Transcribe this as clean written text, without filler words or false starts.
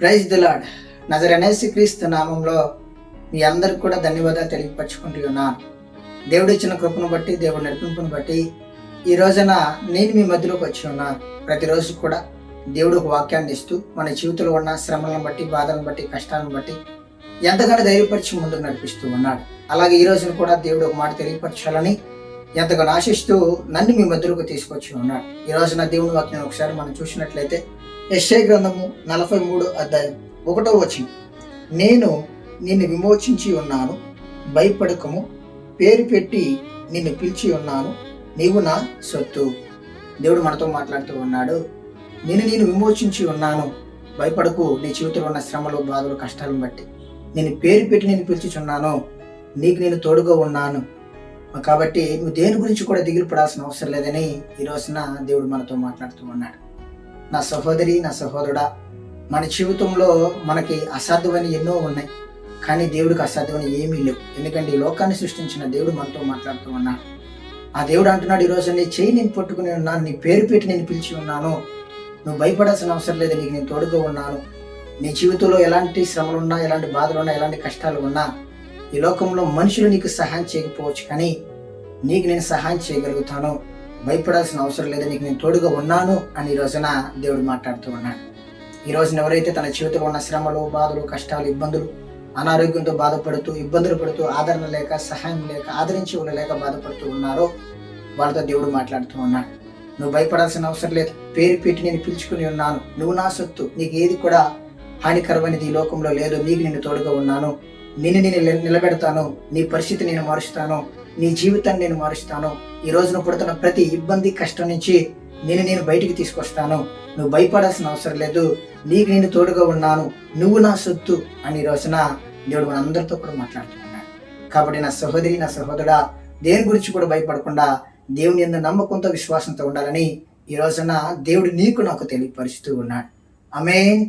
Praise the lord. నజరేయుడైన క్రీస్తు నామంలో మీ అందరికి కూడా ధన్యవాదాలు తెలియపరచుకుంటూ ఉన్నాను. దేవుడు ఇచ్చిన కృపను బట్టి, దేవుడు నడిపింపును బట్టి ఈ రోజున నేను మీ మధ్యలోకి వచ్చి ఉన్నాను. ప్రతిరోజు కూడా దేవుడు ఒక వాక్యాన్ని ఇస్తూ మన జీవితంలో ఉన్న శ్రమలను బట్టి, బాధలను బట్టి, కష్టాలను బట్టి ఎంతగానో ధైర్యపరిచి ముందుకు నడిపిస్తూ ఉన్నాడు. అలాగే ఈ రోజున కూడా దేవుడు ఒక మాట తెలియపరచాలని ఎంతగానో ఆశిస్తూ నన్ను మీ మధ్యలోకి తీసుకొచ్చి ఉన్నాడు. ఈ రోజున దేవుని వాక్యం ఒకసారి మనం చూసినట్లయితే యెషయా గ్రంథము 43 అధ్యాయం 1వ వచనం, నేను నిన్ను విమోచించి ఉన్నాను, భయపడకము, పేరు పెట్టి నిన్ను పిలిచి ఉన్నాను, నీవు నా సొత్తు. దేవుడు మనతో మాట్లాడుతూ ఉన్నాడు. నేను విమోచించి ఉన్నాను, భయపడకు. నీ జీవితంలో ఉన్న శ్రమలు, బాధలు, కష్టాలను బట్టి నేను పేరు పెట్టి నేను పిలిచిచున్నాను, నీకు నేను తోడుగా ఉన్నాను. కాబట్టి నువ్వు దేని గురించి కూడా దిగులు పడాల్సిన అవసరం లేదని ఈ రోజున దేవుడు మనతో మాట్లాడుతూ ఉన్నాడు. నా సహోదరి, నా సహోదరుడా, మన జీవితంలో మనకి అసాధ్యమైన ఎన్నో ఉన్నాయి, కానీ దేవుడికి అసాధ్యమైన ఏమీ లేవు. ఎందుకంటే ఈ లోకాన్ని సృష్టించిన దేవుడు మనతో మాట్లాడుతూ ఉన్నాడు. ఆ దేవుడు అంటున్నాడు, ఈ రోజు నీ చెయ్యి నేను పట్టుకుని ఉన్నాను, నీ పేరు పెట్టి నేను పిలిచి ఉన్నాను, నువ్వు భయపడాల్సిన అవసరం లేదు, నీకు నేను తోడుగా ఉన్నాను. నీ జీవితంలో ఎలాంటి శ్రమలున్నా, ఎలాంటి బాధలున్నా, ఎలాంటి కష్టాలు ఉన్నా, ఈ లోకంలో మనుషులు నీకు సహాయం చేయకపోవచ్చు, కానీ నీకు నేను సహాయం చేయగలుగుతాను, భయపడాల్సిన అవసరం లేదు, నీకు నేను తోడుగా ఉన్నాను అని ఈ రోజున దేవుడు మాట్లాడుతూ ఉన్నాడు. ఈ రోజున ఎవరైతే తన జీవితంలో ఉన్న శ్రమలు, బాధలు, కష్టాలు, ఇబ్బందులు, అనారోగ్యంతో బాధపడుతూ, ఇబ్బందులు పడుతూ, ఆదరణ లేక, సహాయం లేక, ఆదరించి ఉండలేక బాధపడుతూ ఉన్నారో వాళ్ళతో దేవుడు మాట్లాడుతూ ఉన్నాడు. నువ్వు భయపడాల్సిన అవసరం లేదు, పేరు పెట్టి నేను పిలుచుకుని ఉన్నాను, నువ్వు నా సొత్తు, నీకు ఏది కూడా హానికరమైనది ఈ లోకంలో లేదు, నీకు నేను తోడుగా ఉన్నాను, నేను నిలబెడతాను, నీ పరిస్థితి నేను మారుస్తాను, నీ జీవితాన్ని నేను మారుస్తాను. ఈ రోజున పుడుతున్న ప్రతి ఇబ్బంది, కష్టం నుంచి నేను బయటికి తీసుకొస్తాను, నువ్వు భయపడాల్సిన అవసరం లేదు, నీకు నేను తోడుగా ఉన్నాను, నువ్వు నా సొత్తు అని ఈ రోజున దేవుడు మనందరితో కూడా మాట్లాడుతున్నాడు. కాబట్టి నా సహోదరి, నా సహోదరుడా, దేని గురించి కూడా భయపడకుండా దేవుని యందు నమ్మకంతో, విశ్వాసంతో ఉండాలని ఈ రోజున దేవుడు నీకు నాకు తెలియపరుస్తూ ఉన్నాడు. ఆమేన్.